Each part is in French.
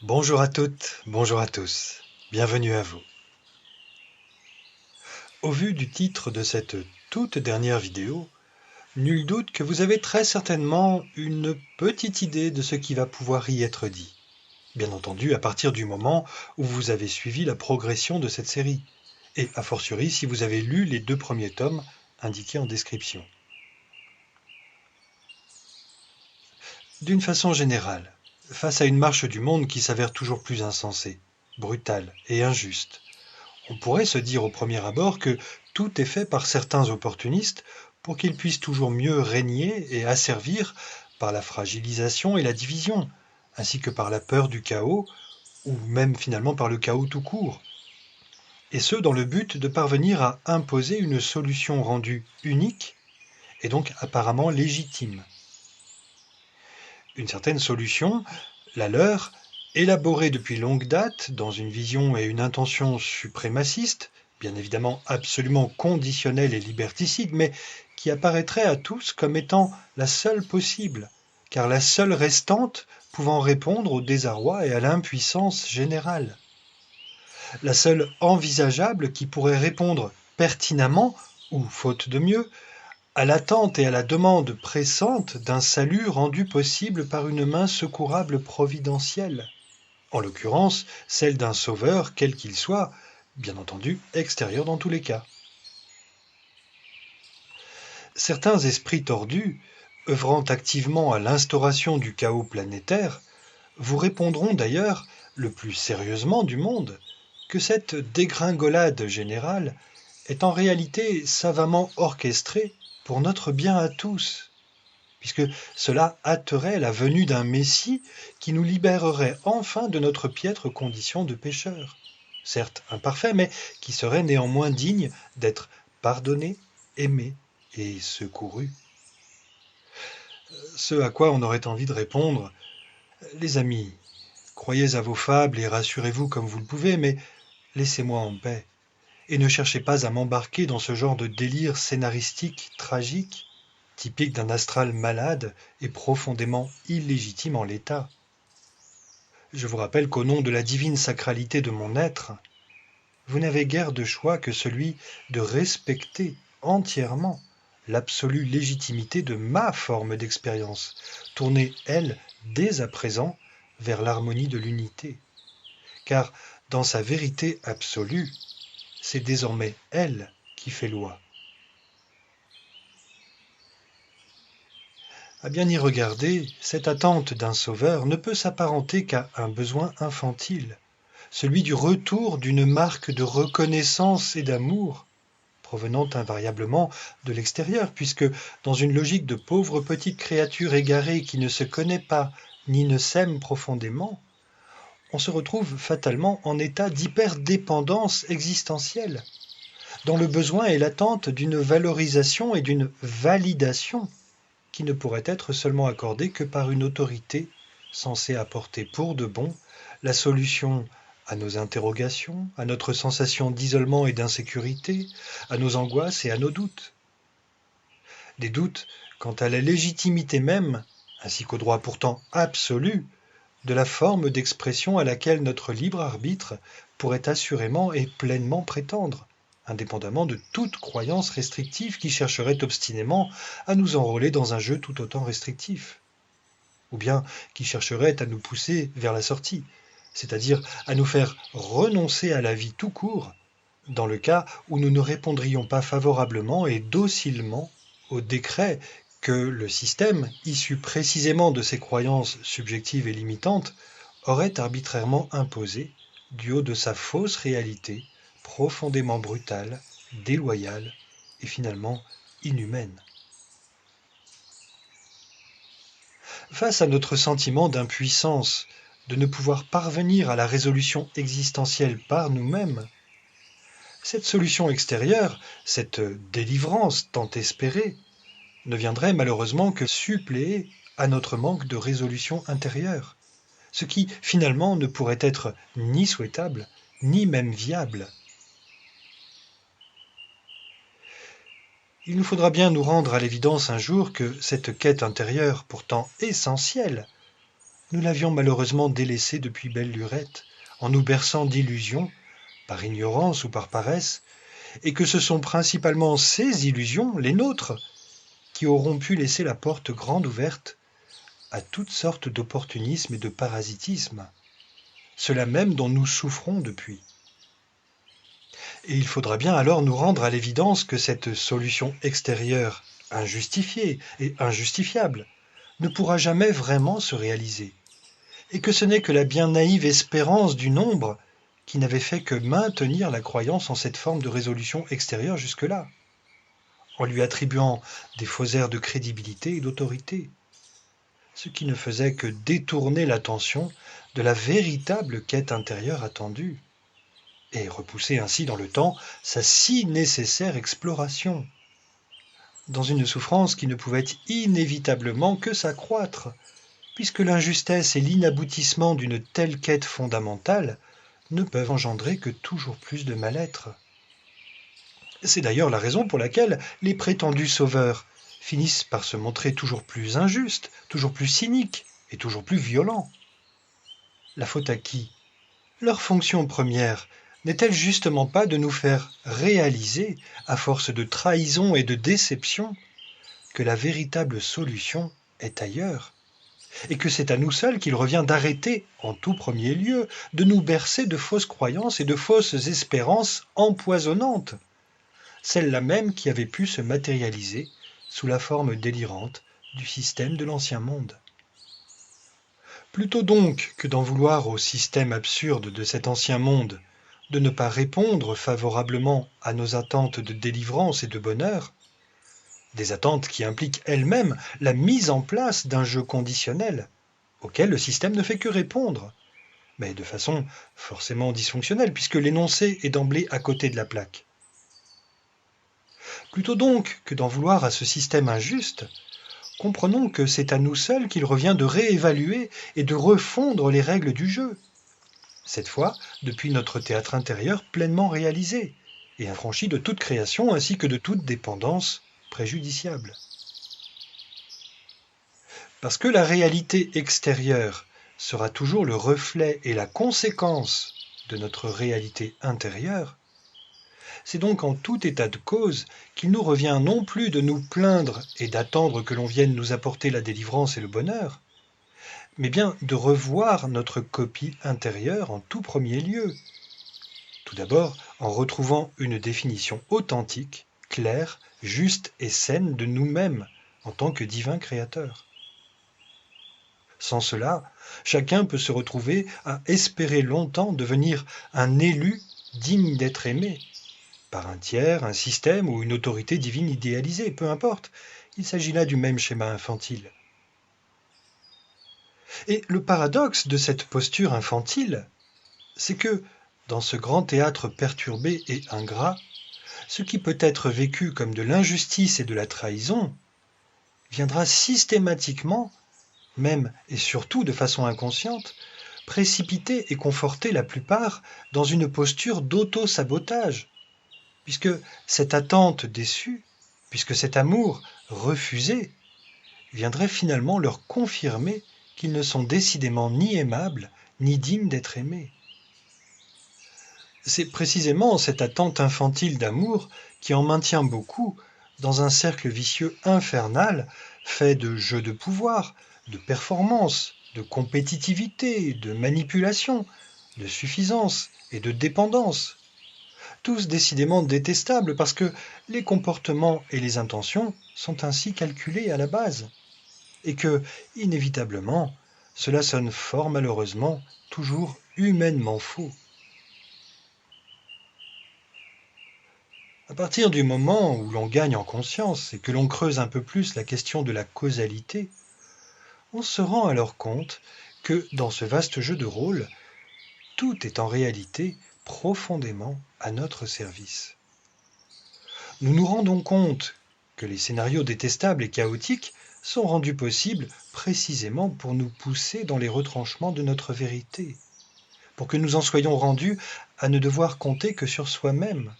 Bonjour à toutes, bonjour à tous, bienvenue à vous. Au vu du titre de cette toute dernière vidéo, nul doute que vous avez très certainement une petite idée de ce qui va pouvoir y être dit. Bien entendu, à partir du moment où vous avez suivi la progression de cette série, et a fortiori si vous avez lu les 2 premiers tomes indiqués en description. D'une façon générale, face à une marche du monde qui s'avère toujours plus insensée, brutale et injuste, on pourrait se dire au premier abord que tout est fait par certains opportunistes pour qu'ils puissent toujours mieux régner et asservir par la fragilisation et la division, ainsi que par la peur du chaos, ou même finalement par le chaos tout court, et ce dans le but de parvenir à imposer une solution rendue unique et donc apparemment légitime. Une certaine solution, la leur, élaborée depuis longue date dans une vision et une intention suprémacistes, bien évidemment absolument conditionnelle et liberticide, mais qui apparaîtrait à tous comme étant la seule possible, car la seule restante pouvant répondre au désarroi et à l'impuissance générale. La seule envisageable qui pourrait répondre pertinemment, ou faute de mieux, à l'attente et à la demande pressante d'un salut rendu possible par une main secourable providentielle, en l'occurrence celle d'un sauveur quel qu'il soit, bien entendu extérieur dans tous les cas. Certains esprits tordus, œuvrant activement à l'instauration du chaos planétaire, vous répondront d'ailleurs, le plus sérieusement du monde, que cette dégringolade générale est en réalité savamment orchestrée pour notre bien à tous, puisque cela hâterait la venue d'un Messie qui nous libérerait enfin de notre piètre condition de pécheurs, certes imparfait, mais qui serait néanmoins digne d'être pardonné, aimé et secouru. Ce à quoi on aurait envie de répondre, les amis, croyez à vos fables et rassurez-vous comme vous le pouvez, mais laissez-moi en paix, et ne cherchez pas à m'embarquer dans ce genre de délire scénaristique tragique, typique d'un astral malade et profondément illégitime en l'état. Je vous rappelle qu'au nom de la divine sacralité de mon être, vous n'avez guère de choix que celui de respecter entièrement l'absolue légitimité de ma forme d'expérience, tournée, elle, dès à présent, vers l'harmonie de l'unité. Car, dans sa vérité absolue, c'est désormais elle qui fait loi. À bien y regarder, cette attente d'un sauveur ne peut s'apparenter qu'à un besoin infantile, celui du retour d'une marque de reconnaissance et d'amour, provenant invariablement de l'extérieur, puisque dans une logique de pauvre petite créature égarée qui ne se connaît pas ni ne s'aime profondément, on se retrouve fatalement en état d'hyperdépendance existentielle, dans le besoin et l'attente d'une valorisation et d'une validation qui ne pourrait être seulement accordée que par une autorité censée apporter pour de bon la solution à nos interrogations, à notre sensation d'isolement et d'insécurité, à nos angoisses et à nos doutes. Des doutes quant à la légitimité même, ainsi qu'au droit pourtant absolu, de la forme d'expression à laquelle notre libre arbitre pourrait assurément et pleinement prétendre, indépendamment de toute croyance restrictive qui chercherait obstinément à nous enrôler dans un jeu tout autant restrictif, ou bien qui chercherait à nous pousser vers la sortie, c'est-à-dire à nous faire renoncer à la vie tout court, dans le cas où nous ne répondrions pas favorablement et docilement au décret que le système, issu précisément de ces croyances subjectives et limitantes, aurait arbitrairement imposé du haut de sa fausse réalité, profondément brutale, déloyale et finalement inhumaine. Face à notre sentiment d'impuissance, de ne pouvoir parvenir à la résolution existentielle par nous-mêmes, cette solution extérieure, cette délivrance tant espérée, ne viendrait malheureusement que suppléer à notre manque de résolution intérieure, ce qui finalement ne pourrait être ni souhaitable, ni même viable. Il nous faudra bien nous rendre à l'évidence un jour que cette quête intérieure, pourtant essentielle, Nous l'avions malheureusement délaissé depuis belle lurette, en nous berçant d'illusions, par ignorance ou par paresse, et que ce sont principalement ces illusions, les nôtres, qui auront pu laisser la porte grande ouverte à toutes sortes d'opportunisme et de parasitisme, cela même dont nous souffrons depuis. Et il faudra bien alors nous rendre à l'évidence que cette solution extérieure, injustifiée et injustifiable, ne pourra jamais vraiment se réaliser, et que ce n'est que la bien naïve espérance du nombre qui n'avait fait que maintenir la croyance en cette forme de résolution extérieure jusque-là, en lui attribuant des faux airs de crédibilité et d'autorité, ce qui ne faisait que détourner l'attention de la véritable quête intérieure attendue, et repousser ainsi dans le temps sa si nécessaire exploration, dans une souffrance qui ne pouvait inévitablement que s'accroître, puisque l'injustesse et l'inaboutissement d'une telle quête fondamentale ne peuvent engendrer que toujours plus de mal-être. C'est d'ailleurs la raison pour laquelle les prétendus sauveurs finissent par se montrer toujours plus injustes, toujours plus cyniques et toujours plus violents. La faute à qui? Leur fonction première n'est-elle justement pas de nous faire réaliser, à force de trahison et de déception, que la véritable solution est ailleurs, et que c'est à nous seuls qu'il revient d'arrêter, en tout premier lieu, de nous bercer de fausses croyances et de fausses espérances empoisonnantes, celles-là même qui avaient pu se matérialiser sous la forme délirante du système de l'Ancien Monde. Plutôt donc que d'en vouloir au système absurde de cet Ancien Monde de ne pas répondre favorablement à nos attentes de délivrance et de bonheur, des attentes qui impliquent elles-mêmes la mise en place d'un jeu conditionnel, auquel le système ne fait que répondre, mais de façon forcément dysfonctionnelle, puisque l'énoncé est d'emblée à côté de la plaque. Plutôt donc que d'en vouloir à ce système injuste, comprenons que c'est à nous seuls qu'il revient de réévaluer et de refondre les règles du jeu, cette fois depuis notre théâtre intérieur pleinement réalisé et affranchi de toute création ainsi que de toute dépendance préjudiciable. Parce que la réalité extérieure sera toujours le reflet et la conséquence de notre réalité intérieure, c'est donc en tout état de cause qu'il nous revient non plus de nous plaindre et d'attendre que l'on vienne nous apporter la délivrance et le bonheur, mais bien de revoir notre copie intérieure en tout premier lieu. Tout d'abord en retrouvant une définition authentique, claire, juste et saine de nous-mêmes en tant que divins créateurs. Sans cela, chacun peut se retrouver à espérer longtemps devenir un élu digne d'être aimé, par un tiers, un système ou une autorité divine idéalisée, peu importe, il s'agit là du même schéma infantile. Et le paradoxe de cette posture infantile, c'est que, dans ce grand théâtre perturbé et ingrat, ce qui peut être vécu comme de l'injustice et de la trahison viendra systématiquement, même et surtout de façon inconsciente, précipiter et conforter la plupart dans une posture d'auto-sabotage, puisque cette attente déçue, puisque cet amour refusé, viendrait finalement leur confirmer qu'ils ne sont décidément ni aimables, ni dignes d'être aimés. C'est précisément cette attente infantile d'amour qui en maintient beaucoup dans un cercle vicieux infernal fait de jeux de pouvoir, de performance, de compétitivité, de manipulation, de suffisance et de dépendance. Tous décidément détestables parce que les comportements et les intentions sont ainsi calculés à la base, et que, inévitablement, cela sonne fort malheureusement toujours humainement faux. À partir du moment où l'on gagne en conscience et que l'on creuse un peu plus la question de la causalité, on se rend alors compte que dans ce vaste jeu de rôle, tout est en réalité profondément à notre service. Nous nous rendons compte que les scénarios détestables et chaotiques sont rendus possibles précisément pour nous pousser dans les retranchements de notre vérité, pour que nous en soyons rendus à ne devoir compter que sur soi-même,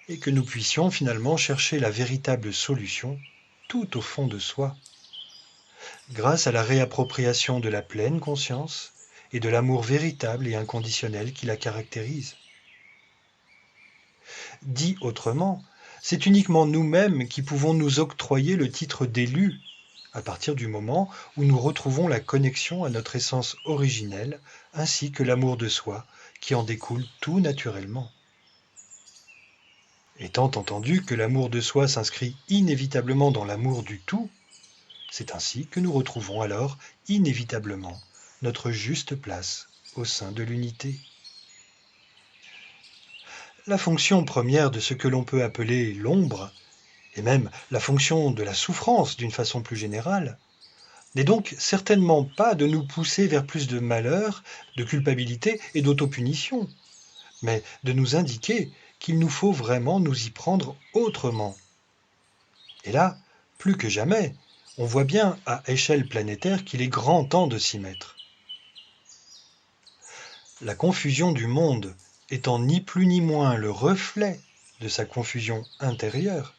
et que nous puissions finalement chercher la véritable solution tout au fond de soi. grâce à la réappropriation de la pleine conscience et de l'amour véritable et inconditionnel qui la caractérise. Dit autrement, c'est uniquement nous-mêmes qui pouvons nous octroyer le titre d'élu à partir du moment où nous retrouvons la connexion à notre essence originelle ainsi que l'amour de soi qui en découle tout naturellement. Étant entendu que l'amour de soi s'inscrit inévitablement dans l'amour du tout, c'est ainsi que nous retrouvons alors inévitablement notre juste place au sein de l'unité. La fonction première de ce que l'on peut appeler l'ombre, et même la fonction de la souffrance d'une façon plus générale, n'est donc certainement pas de nous pousser vers plus de malheur, de culpabilité et d'autopunition, mais de nous indiquer qu'il nous faut vraiment nous y prendre autrement. Et là, plus que jamais, on voit bien à échelle planétaire qu'il est grand temps de s'y mettre. La confusion du monde étant ni plus ni moins le reflet de sa confusion intérieure,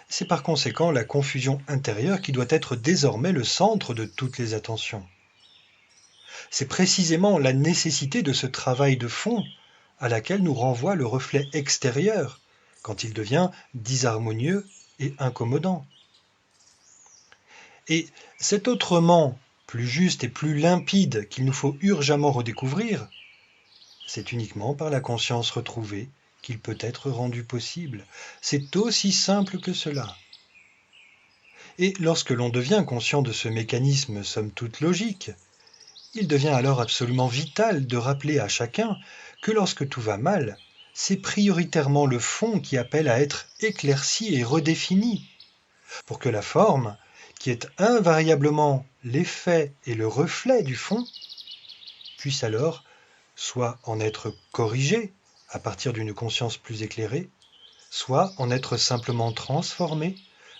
c'est par conséquent la confusion intérieure qui doit être désormais le centre de toutes les attentions. C'est précisément la nécessité de ce travail de fond à laquelle nous renvoie le reflet extérieur quand il devient disharmonieux et incommodant. Et cet autrement plus juste et plus limpide qu'il nous faut urgemment redécouvrir, c'est uniquement par la conscience retrouvée qu'il peut être rendu possible. C'est aussi simple que cela. Et lorsque l'on devient conscient de ce mécanisme somme toute logique, il devient alors absolument vital de rappeler à chacun que lorsque tout va mal, c'est prioritairement le fond qui appelle à être éclairci et redéfini, pour que la forme, qui est invariablement l'effet et le reflet du fond, puisse alors soit en être corrigée à partir d'une conscience plus éclairée, soit en être simplement transformée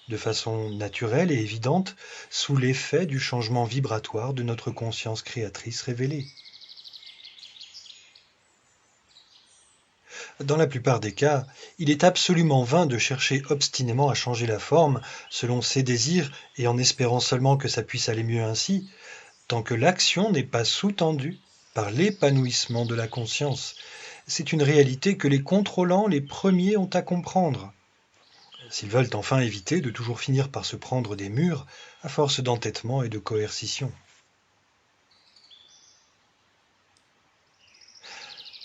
de façon naturelle et évidente sous l'effet du changement vibratoire de notre conscience créatrice révélée. Dans la plupart des cas, il est absolument vain de chercher obstinément à changer la forme selon ses désirs et en espérant seulement que ça puisse aller mieux ainsi, tant que l'action n'est pas sous-tendue par l'épanouissement de la conscience. C'est une réalité que les contrôlants les premiers ont à comprendre, s'ils veulent enfin éviter de toujours finir par se prendre des murs à force d'entêtement et de coercition.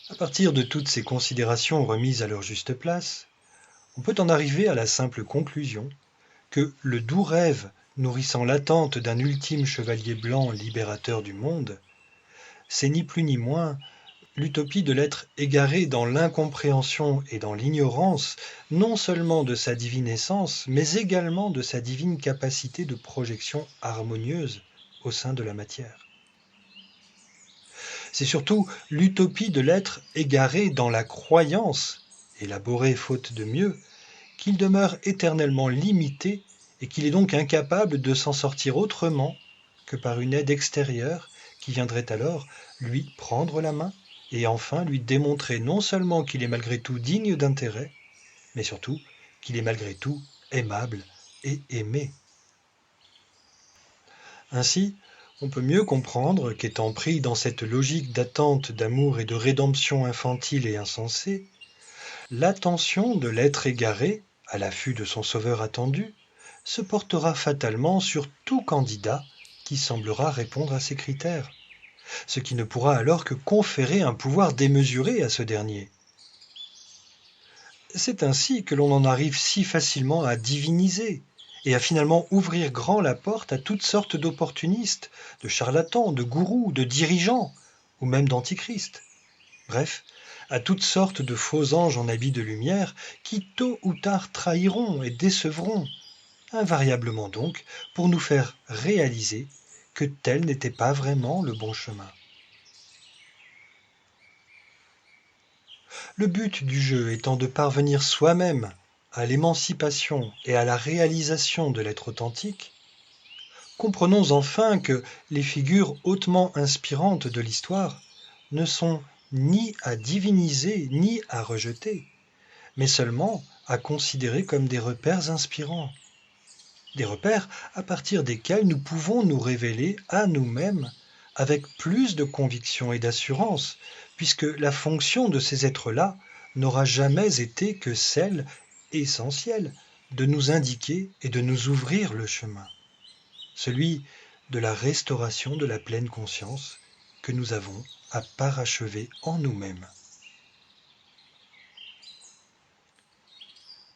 À partir de toutes ces considérations remises à leur juste place, on peut en arriver à la simple conclusion que le doux rêve nourrissant l'attente d'un ultime chevalier blanc libérateur du monde, c'est ni plus ni moins l'utopie de l'être égaré dans l'incompréhension et dans l'ignorance, non seulement de sa divine essence, mais également de sa divine capacité de projection harmonieuse au sein de la matière. C'est surtout l'utopie de l'être égaré dans la croyance, élaborée faute de mieux, qu'il demeure éternellement limité et qu'il est donc incapable de s'en sortir autrement que par une aide extérieure qui viendrait alors lui prendre la main et enfin lui démontrer non seulement qu'il est malgré tout digne d'intérêt, mais surtout qu'il est malgré tout aimable et aimé. Ainsi, on peut mieux comprendre qu'étant pris dans cette logique d'attente, d'amour et de rédemption infantile et insensée, l'attention de l'être égaré, à l'affût de son sauveur attendu, se portera fatalement sur tout candidat qui semblera répondre à ces critères, ce qui ne pourra alors que conférer un pouvoir démesuré à ce dernier. C'est ainsi que l'on en arrive si facilement à diviniser et à finalement ouvrir grand la porte à toutes sortes d'opportunistes, de charlatans, de gourous, de dirigeants, ou même d'antichristes. Bref, à toutes sortes de faux anges en habits de lumière qui tôt ou tard trahiront et décevront, invariablement donc, pour nous faire réaliser que tel n'était pas vraiment le bon chemin. Le but du jeu étant de parvenir soi-même à l'émancipation et à la réalisation de l'être authentique, comprenons enfin que les figures hautement inspirantes de l'histoire ne sont ni à diviniser ni à rejeter, mais seulement à considérer comme des repères inspirants. des repères à partir desquels nous pouvons nous révéler à nous-mêmes avec plus de conviction et d'assurance, puisque la fonction de ces êtres-là n'aura jamais été que celle essentielle de nous indiquer et de nous ouvrir le chemin, celui de la restauration de la pleine conscience que nous avons à parachever en nous-mêmes.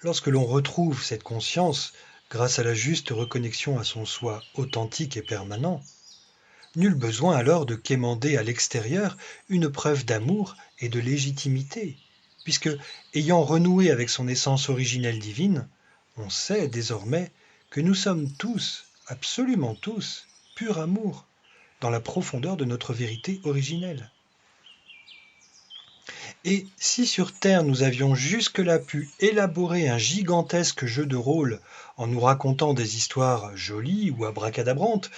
Lorsque l'on retrouve cette conscience grâce à la juste reconnexion à son soi authentique et permanent, nul besoin alors de quémander à l'extérieur une preuve d'amour et de légitimité, puisque, ayant renoué avec son essence originelle divine, on sait désormais que nous sommes tous, absolument tous, pur amour, dans la profondeur de notre vérité originelle. Et si sur Terre nous avions jusque-là pu élaborer un gigantesque jeu de rôle en nous racontant des histoires jolies ou abracadabrantes,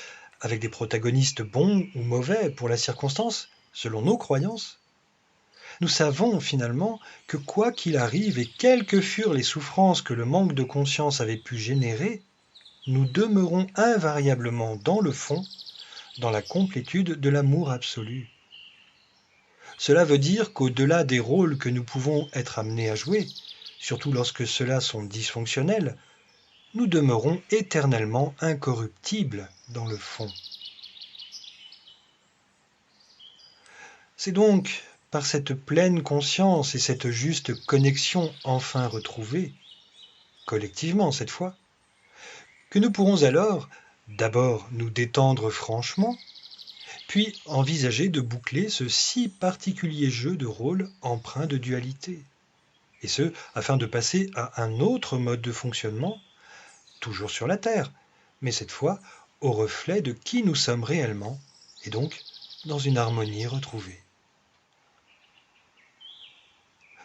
avec des protagonistes bons ou mauvais pour la circonstance, selon nos croyances, nous savons finalement que quoi qu'il arrive et quelles que furent les souffrances que le manque de conscience avait pu générer, nous demeurons invariablement dans le fond, dans la complétude de l'amour absolu. Cela veut dire qu'au-delà des rôles que nous pouvons être amenés à jouer, surtout lorsque ceux-là sont dysfonctionnels, nous demeurons éternellement incorruptibles dans le fond. C'est donc par cette pleine conscience et cette juste connexion enfin retrouvée, collectivement cette fois, que nous pourrons alors d'abord nous détendre franchement, puis envisager de boucler ce si particulier jeu de rôle empreint de dualité. Et ce, afin de passer à un autre mode de fonctionnement, toujours sur la Terre, mais cette fois au reflet de qui nous sommes réellement, et donc dans une harmonie retrouvée.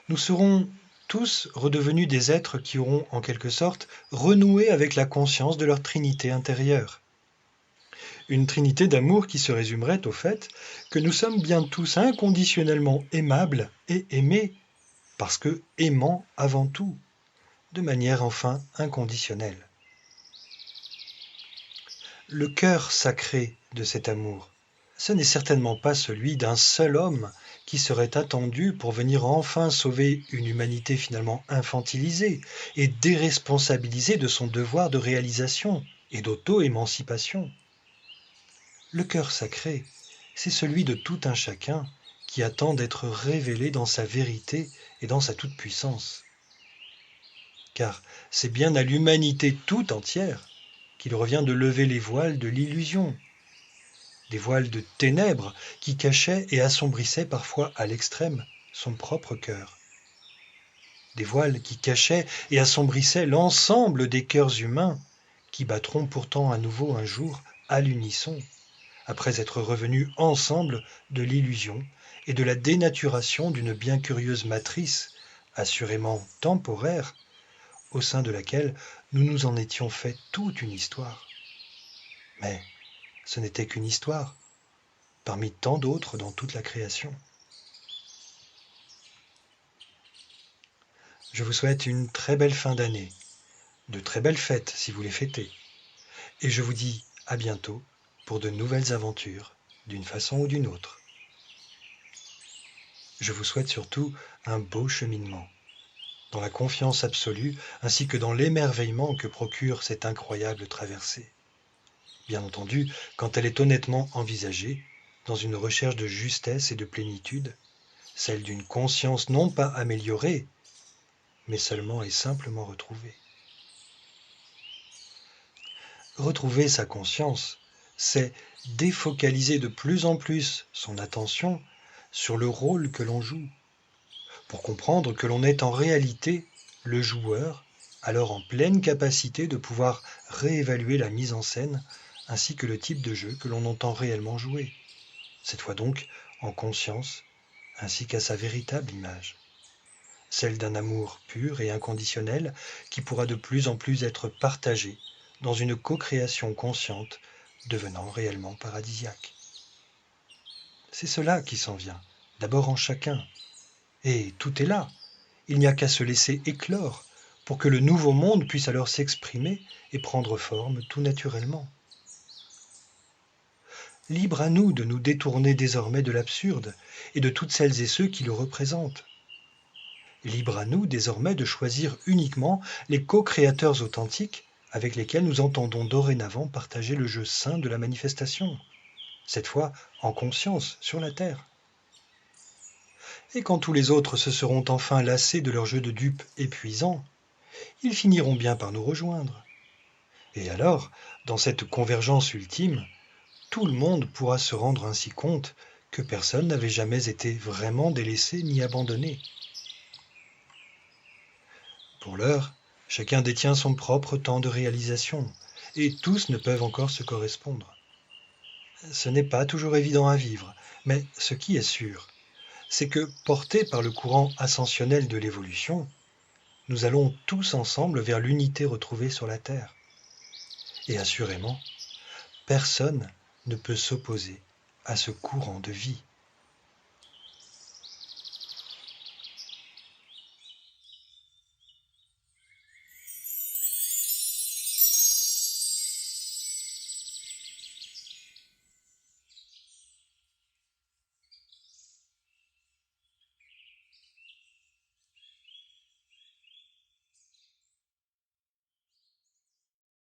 Nous serons tous redevenus des êtres qui auront, en quelque sorte, renoué avec la conscience de leur trinité intérieure. Une trinité d'amour qui se résumerait au fait que nous sommes bien tous inconditionnellement aimables et aimés, parce que aimants avant tout, de manière enfin inconditionnelle. Le cœur sacré de cet amour, ce n'est certainement pas celui d'un seul homme qui serait attendu pour venir enfin sauver une humanité finalement infantilisée et déresponsabilisée de son devoir de réalisation et d'auto-émancipation. Le cœur sacré, c'est celui de tout un chacun qui attend d'être révélé dans sa vérité et dans sa toute-puissance. Car c'est bien à l'humanité tout entière qu'il revient de lever les voiles de l'illusion, des voiles de ténèbres qui cachaient et assombrissaient parfois à l'extrême son propre cœur, des voiles qui cachaient et assombrissaient l'ensemble des cœurs humains qui battront pourtant à nouveau un jour à l'unisson, après être revenus ensemble de l'illusion et de la dénaturation d'une bien curieuse matrice, assurément temporaire, au sein de laquelle nous nous en étions fait toute une histoire. Mais ce n'était qu'une histoire, parmi tant d'autres dans toute la création. Je vous souhaite une très belle fin d'année, de très belles fêtes si vous les fêtez, et je vous dis à bientôt pour de nouvelles aventures, d'une façon ou d'une autre. Je vous souhaite surtout un beau cheminement, dans la confiance absolue ainsi que dans l'émerveillement que procure cette incroyable traversée. Bien entendu, quand elle est honnêtement envisagée, dans une recherche de justesse et de plénitude, celle d'une conscience non pas améliorée, mais seulement et simplement retrouvée. Retrouver sa conscience, c'est défocaliser de plus en plus son attention sur le rôle que l'on joue, pour comprendre que l'on est en réalité le joueur, alors en pleine capacité de pouvoir réévaluer la mise en scène ainsi que le type de jeu que l'on entend réellement jouer, cette fois donc en conscience ainsi qu'à sa véritable image, celle d'un amour pur et inconditionnel qui pourra de plus en plus être partagé dans une co-création consciente devenant réellement paradisiaque. C'est cela qui s'en vient, d'abord en chacun, et tout est là. Il n'y a qu'à se laisser éclore pour que le nouveau monde puisse alors s'exprimer et prendre forme tout naturellement. Libre à nous de nous détourner désormais de l'absurde et de toutes celles et ceux qui le représentent. Libre à nous désormais de choisir uniquement les co-créateurs authentiques avec lesquels nous entendons dorénavant partager le jeu sain de la manifestation, cette fois en conscience sur la Terre. Et quand tous les autres se seront enfin lassés de leur jeu de dupes épuisant, ils finiront bien par nous rejoindre. Et alors, dans cette convergence ultime, tout le monde pourra se rendre ainsi compte que personne n'avait jamais été vraiment délaissé ni abandonné. Pour l'heure, chacun détient son propre temps de réalisation, et tous ne peuvent encore se correspondre. Ce n'est pas toujours évident à vivre, mais ce qui est sûr, c'est que, portés par le courant ascensionnel de l'évolution, nous allons tous ensemble vers l'unité retrouvée sur la Terre. Et assurément, personne ne peut s'opposer à ce courant de vie.